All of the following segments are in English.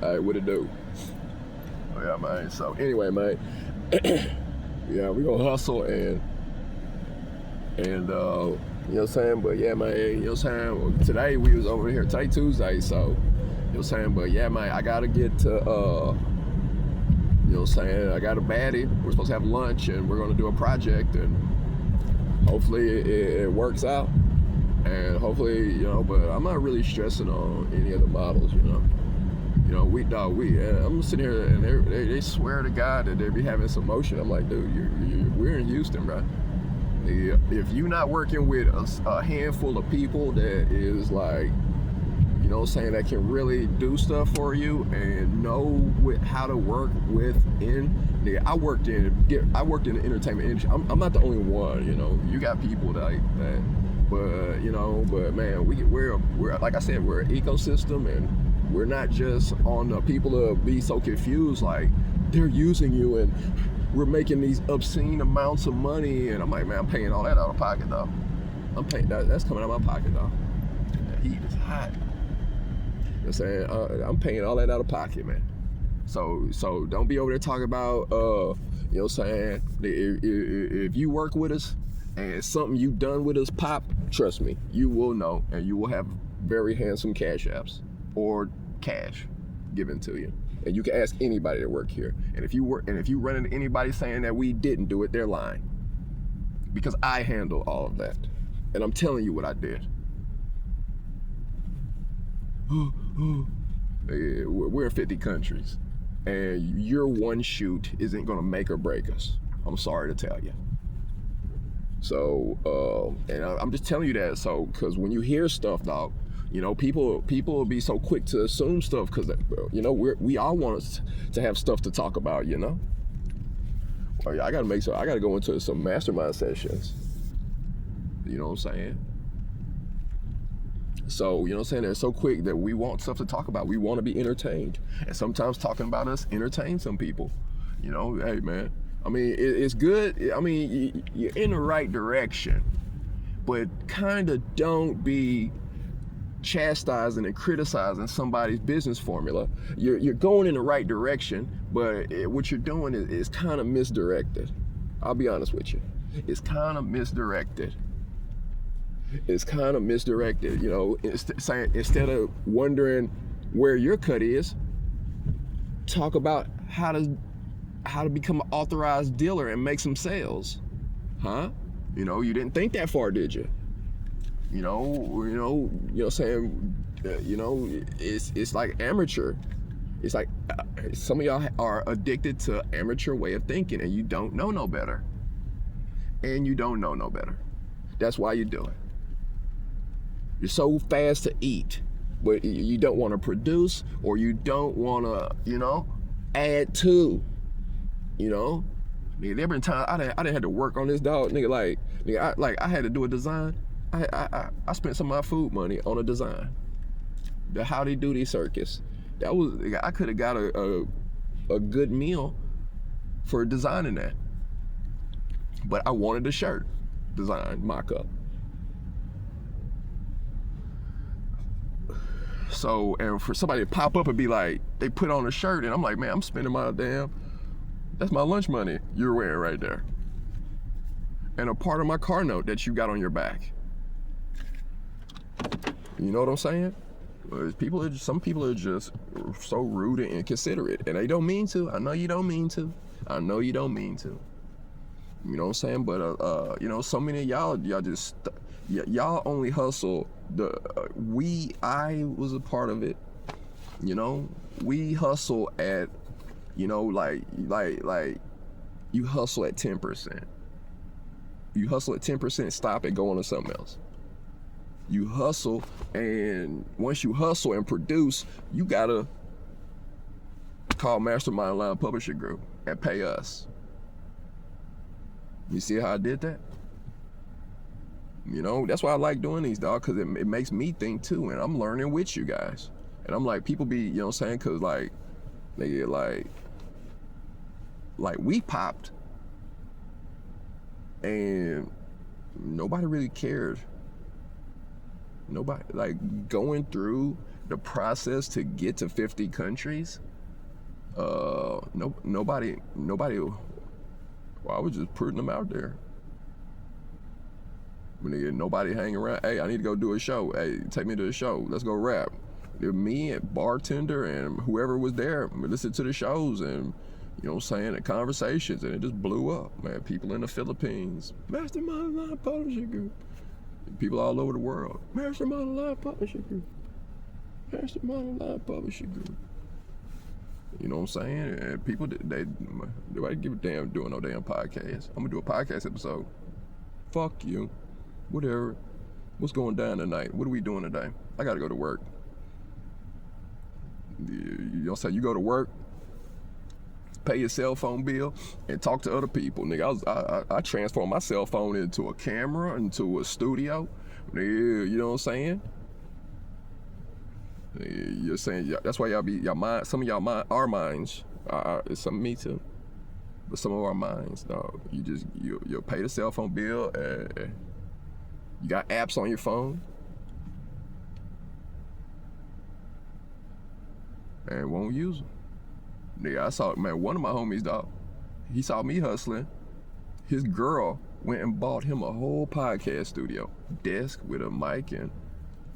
All right, what it do? Oh yeah, man. So anyway, man. Yeah, we gonna hustle and you know what I'm saying. But yeah, man. You know what I'm saying. Today we was over here. Today Tuesday, so you know what I'm saying. But yeah, man. I gotta get to you know what I'm saying. I got a baddie. We're supposed to have lunch and we're gonna do a project and hopefully it works out. And hopefully, you know, but I'm not really stressing on any of the models, you know. You know, I'm sitting here and they swear to God that they be having some motion. I'm like, dude, we're in Houston, bro. If you're not working with a handful of people that is like, you know what I'm saying, that can really do stuff for you and know how to work within. I worked in the entertainment industry. I'm not the only one, you know. You got people that, but you know, but man, we're like I said, we're an ecosystem and we're not just on the people to be so confused like they're using you and we're making these obscene amounts of money. And I'm like, man, I'm paying all that out of pocket, though. I'm paying that's coming out of my pocket, though. The heat is hot. You know what I'm saying? I'm paying all that out of pocket, man. So don't be over there talking about, you know what I'm saying? If you work with us and something you done with us pop, trust me, you will know and you will have very handsome cash apps or cash given to you. And you can ask anybody that work here. And if you run into anybody saying that we didn't do it, they're lying. Because I handle all of that. And I'm telling you what I did. We're in 50 countries. And your one shoot isn't gonna make or break us. I'm sorry to tell you. So, and I'm just telling you that, so, because when you hear stuff, dog, you know, people will be so quick to assume stuff because, you know, we all want us to have stuff to talk about, you know. Well, yeah, I gotta go into some mastermind sessions. You know what I'm saying? So, you know what I'm saying? They're so quick that we want stuff to talk about. We want to be entertained. And sometimes talking about us entertains some people. You know, hey, man. I mean, it's good. I mean, you're in the right direction. But kind of don't be chastising and criticizing somebody's business formula. You're going in the right direction, but what you're doing is kind of misdirected. I'll be honest with you. It's kind of misdirected. It's kind of misdirected, you know. Instead of wondering where your cut is, talk about how to become an authorized dealer and make some sales, huh? You know, you didn't think that far, did you? You know what I'm saying? You know, it's like amateur. It's like some of y'all are addicted to amateur way of thinking, and you don't know no better. And you don't know no better. That's why you do it. You're so fast to eat, but you don't want to produce, or you don't want to, you know, add to, you know. Nigga, there been times I didn't have to work on this, dog. Nigga, I had to do a design. I spent some of my food money on a design. The Howdy Doody Circus. That was, I could have got a good meal for designing that. But I wanted a shirt design mock-up. So, and for somebody to pop up and be like, they put on a shirt, and I'm like, man, I'm spending that's my lunch money you're wearing right there. And a part of my car note that you got on your back. You know what I'm saying? Some people are just so rude and inconsiderate, and they don't mean to. I know you don't mean to. I know you don't mean to. You know what I'm saying? But you know, so many of y'all just y'all only hustle. I was a part of it. You know, we hustle at, you know, like you hustle at 10%. You hustle at 10%, stop it, go on to something else. You hustle, and once you hustle and produce, you gotta call Mastermind Line Publishing Group and pay us. You see how I did that? You know, that's why I like doing these, dog, because it makes me think too, and I'm learning with you guys. And I'm like, people be, you know what I'm saying, because like, they get like we popped, and nobody really cared. Nobody, like, going through the process to get to 50 countries, nobody, well, I was just putting them out there. When nobody hang around, hey, I need to go do a show. Hey, take me to the show. Let's go rap. Me and bartender and whoever was there, we listened to the shows and, you know what I'm saying, the conversations, and it just blew up, man. People in the Philippines, Mastermind Live Publishing Group. People all over the world, Mastermind Live Publishing Group. Mastermind Live Publishing Group. You know what I'm saying? And people, nobody give a damn doing no damn podcast. I'm gonna do a podcast episode. Fuck you. Whatever. What's going down tonight? What are we doing today? I gotta go to work. You know what I'm saying? You go to work, pay your cell phone bill, and talk to other people. Nigga, I transformed my cell phone into a camera, into a studio. You know what I'm saying? You're saying that's why y'all mind. Some of y'all mind, our minds. It's some of me too, but some of our minds, dog. You'll pay the cell phone bill. You got apps on your phone, and won't use them. Nigga, I saw, man, one of my homies, dog, he saw me hustling. His girl went and bought him a whole podcast studio, desk with a mic and,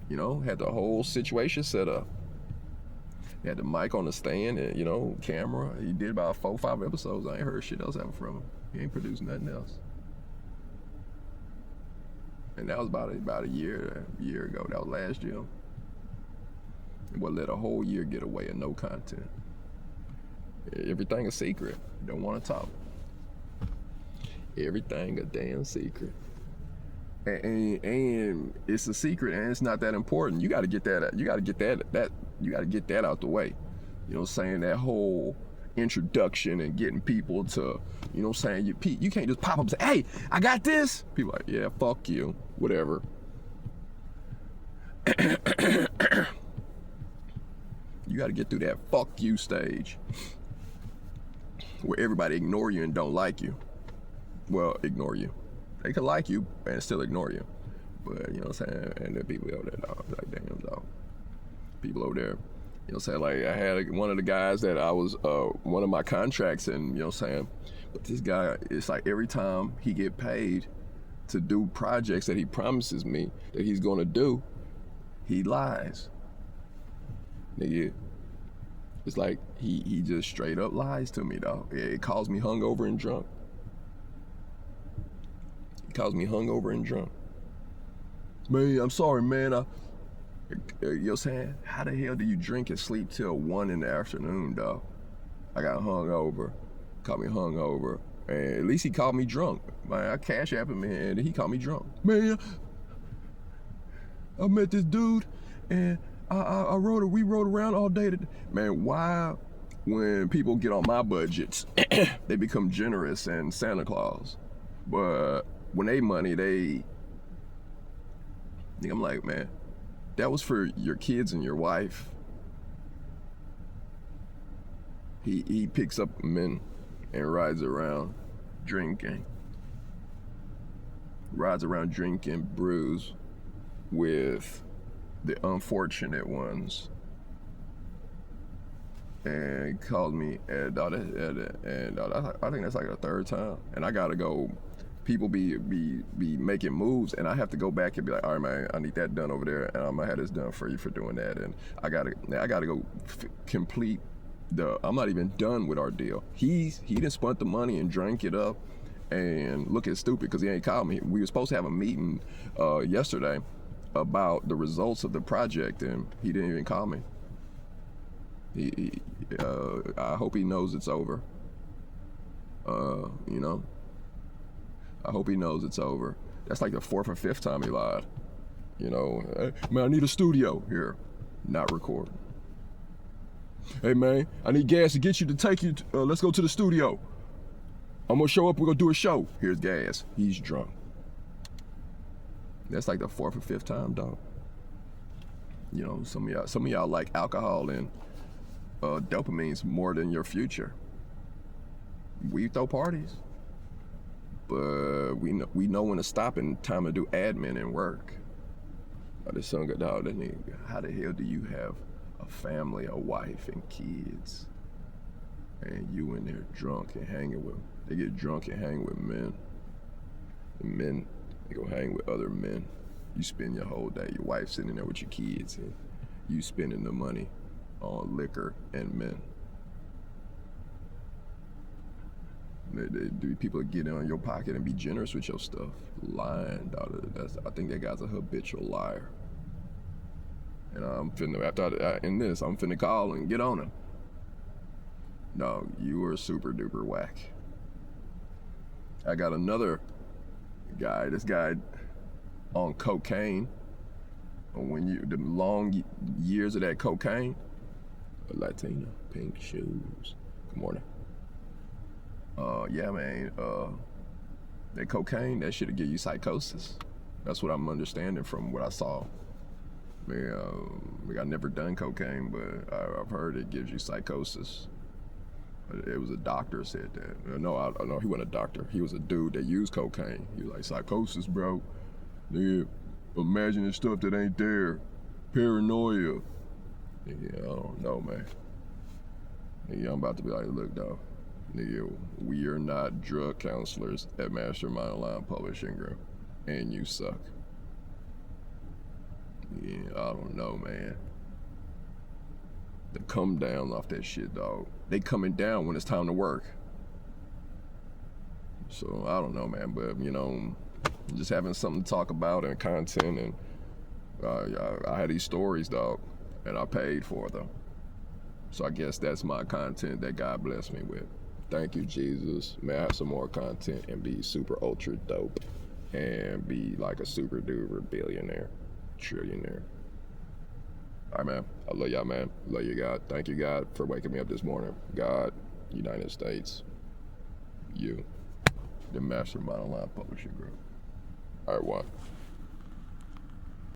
you know, had the whole situation set up. He had the mic on the stand and, you know, camera. He did about 4 or 5 episodes. I ain't heard shit else ever from him. He ain't produced nothing else. And that was about a year ago. That was last year. And what let a whole year get away of no content. Everything a secret. Don't want to talk. Everything a damn secret. And it's a secret, and it's not that important. You got to get that. You got to get that. You got to get that out the way. You know what I'm saying? That whole introduction and getting people to, you know what I'm saying? You can't just pop up and say, "Hey, I got this." People are like, "Yeah, fuck you, whatever." You got to get through that fuck you stage where everybody ignore you and don't like you. Well, ignore you. They could like you and still ignore you. But, you know what I'm saying? And the people over there, dog, like, damn, dog. People over there, you know what I'm saying? Like, I had one of the guys that I was, one of my contracts, and, you know what I'm saying? But this guy, it's like every time he get paid to do projects that he promises me that he's gonna do, he lies. Nigga, it's like he just straight up lies to me, dog. It calls me hungover and drunk. Calls me hungover and drunk. Man, I'm sorry, man. You know what I'm saying? How the hell do you drink and sleep till 1 in the afternoon, dog? I got hungover. Called me hungover. And at least he called me drunk. Man, I cash app him, and he called me drunk. Man, I met this dude, and we rode around all day today. Man, why, when people get on my budgets, they become generous and Santa Claus? But when they money, I'm like, man, that was for your kids and your wife. He picks up men and rides around drinking brews with the unfortunate ones, and called me, and I think that's like the 3rd time, and I gotta go. People be making moves, and I have to go back and be like, all right, man, I need that done over there, and I'm gonna have this done for you for doing that, and I gotta go complete the. I'm not even done with our deal. He done spent the money and drank it up, and looking stupid because he ain't called me. We were supposed to have a meeting yesterday about the results of the project, and he didn't even call me. I hope he knows it's over. You know. I hope he knows it's over. That's like the 4th or 5th time he lied. You know, hey, man, I need a studio here. Not recording. Hey, man, I need gas to get you to take you. Let's go to the studio. I'm gonna show up. We're gonna do a show. Here's gas. He's drunk. That's like the 4th or 5th time, dog. You know, some of y'all like alcohol and dopamines more than your future. We throw parties. But we know when to stop and time to do admin and work. The son got out, that nigga, how the hell do you have a family, a wife, and kids, and you in there drunk and hanging with, they get drunk and hang with men. And men, they go hang with other men. You spend your whole day, your wife sitting there with your kids, and you spending the money on liquor and men. Do people get in on your pocket and be generous with your stuff? Lying, dog. I think that guy's a habitual liar. And I'm finna, in this, I'm finna call and get on him. No, you are super duper whack. I got another guy, this guy on cocaine. When you, the long years of that cocaine, Latina, pink shoes. Good morning. Yeah, man, that cocaine, that shit'll give you psychosis. That's what I'm understanding from what I saw. I never done cocaine, but I've heard it gives you psychosis. It was a doctor said that. No, he wasn't a doctor. He was a dude that used cocaine. He was like, psychosis, bro. Nigga, imagining stuff that ain't there. Paranoia. Nigga, I don't know, man. Nigga, I'm about to be like, look, dog. Nigga, we are not drug counselors at Mastermind Online Publishing Group, and you suck. Yeah, I don't know, man. They come down off that shit, dog. They coming down when it's time to work. So I don't know, man, but just having something to talk about and content, and I had these stories, dog, and I paid for them. So I guess that's my content that God blessed me with. Thank you, Jesus. May I have some more content and be super ultra dope and be like a super duper billionaire, trillionaire. All right, man. I love y'all, man. Love you, God. Thank you, God, for waking me up this morning. God, United States, you, the Mastermind Online Publishing Group. All right, one.